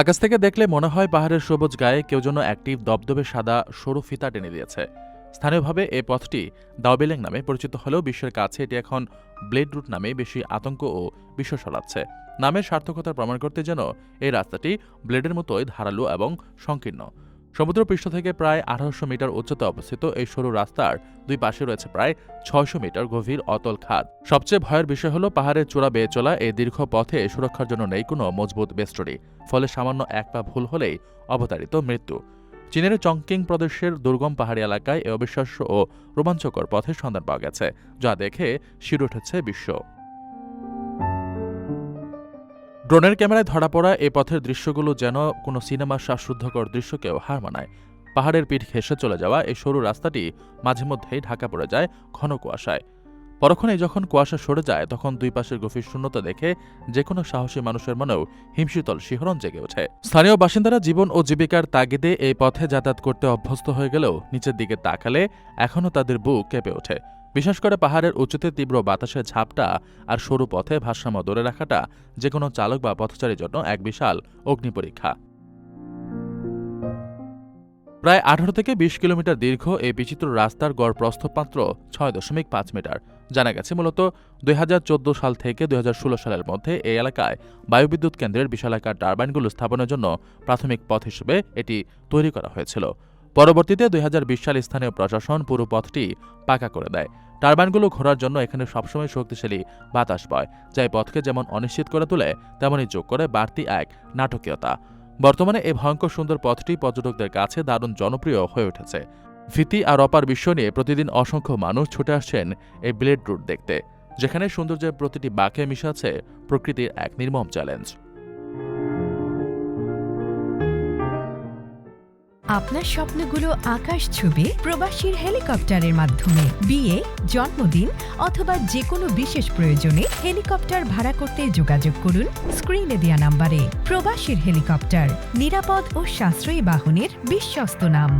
আকাশ থেকে দেখলে মনে হয় পাহাড়ের সবুজ গায়ে কেউ যেন একটি দবদবে সাদা সরু ফিতা টেনে দিয়েছে। স্থানীয়ভাবে এই পথটি দাওবেলেং নামে পরিচিত হলেও বিশ্বের কাছে এটি এখন ব্লেড রুট নামে বেশি আতঙ্ক ও বিস্ময় ছড়াচ্ছে। নামের সার্থকতা প্রমাণ করতে যেন এই রাস্তাটি ব্লেডের মতোই ধারালো এবং সংকীর্ণ। সমুদ্রপৃষ্ঠ থেকে প্রায় ১৮০০ মিটার উচ্চতায় অবস্থিত এই সরু রাস্তার দুই পাশে রয়েছে প্রায় ৬০০ মিটার গভীর অতল খাদ। সবচেয়ে ভয়ের বিষয় হল পাহাড়ের চূড়া বেয়ে চলা এই দীর্ঘ পথে সুরক্ষার জন্য নেই কোনো মজবুত বেষ্টনী, ফলে সামান্য এক পা ভুল হলেই অবধারিত মৃত্যু। চীনের চংকিং প্রদেশের দুর্গম পাহাড়ি এলাকায় এ অবিশ্বাস্য ও রোমাঞ্চকর পথের সন্ধান পাওয়া গেছে, যা দেখে শিহরে উঠেছে বিশ্ব। ড্রোনের ক্যামেরায় ধরা পড়া এ পথের দৃশ্যগুলো যেন কোনো সিনেমার শ্বাসরুদ্ধকর দৃশ্যকেও হার মানায়। পাহাড়ের পিঠ ঘেঁষে চলে যাওয়া এই সরু রাস্তাটি মাঝে মধ্যেই ঢাকা পড়ে যায় ঘন কুয়াশায়। পরক্ষণেই যখন কুয়াশা সরে যায় তখন দুই পাশের গভীর শূন্যতা দেখে যে কোনো সাহসী মানুষের মনেও হিমশীতল শিহরণ জেগে ওঠে। স্থানীয় বাসিন্দারা জীবন ও জীবিকার তাগিদে এই পথে যাতায়াত করতে অভ্যস্ত হয়ে গেলেও নিচের দিকে তাকালে এখনও তাদের বুক কেঁপে ওঠে। বিশেষ করে পাহাড়ের উঁচুতে তীব্র বাতাসের ঝাপটা আর সরু পথে ভারসাম্য ধরে রাখাটা যে কোনো চালক বা পথচারীর জন্য এক বিশাল অগ্নিপরীক্ষা। প্রায় ১৮ থেকে ২০ কিলোমিটার দীর্ঘ এই বিচিত্র রাস্তার গড় প্রস্থ মাত্র ৬.৫ মিটার। জানা গেছে মূলত ২০১৪ সাল থেকে ২০১৬ সালের মধ্যে এই এলাকায় বায়ুবিদ্যুৎ কেন্দ্রের বিশালাকার টারবাইনগুলো স্থাপনের জন্য প্রাথমিক পথ হিসেবে এটি তৈরি করা হয়েছিল। পরবর্তীতে ২০২০ সালে স্থানীয় প্রশাসন পুরো পথটি পাকা করে দেয়। টারবাইনগুলো ঘোরার জন্য এখানে সবসময় শক্তিশালী বাতাস বয়, যা এই পথকে যেমন অনিশ্চিত করে তোলে তেমনই যোগ করে বাড়তি এক নাটকীয়তা। বর্তমানে এই ভয়ঙ্কর সুন্দর পথটি পর্যটকদের কাছে দারুণ জনপ্রিয় হয়ে উঠেছে। ভীতি আর অপার বিশ্ব নিয়ে প্রতিদিন অসংখ্য মানুষ ছুটে আসছেন এই ব্লেড রুট দেখতে, যেখানে সৌন্দর্যের প্রতিটি বাঁকে মিশে আছে প্রকৃতির এক নির্মম চ্যালেঞ্জ। আপনার স্বপ্নগুলো আকাশ ছুবে প্রবাসীর হেলিকপ্টারের মাধ্যমে। বিয়ে, জন্মদিন অথবা যে কোনো বিশেষ প্রয়োজনে হেলিকপ্টার ভাড়া করতে যোগাযোগ করুন স্ক্রিনে দেয়া নাম্বারে। প্রবাসীর হেলিকপ্টার, নিরাপদ ও সাশ্রয়ী বাহনের বিশ্বস্ত নাম।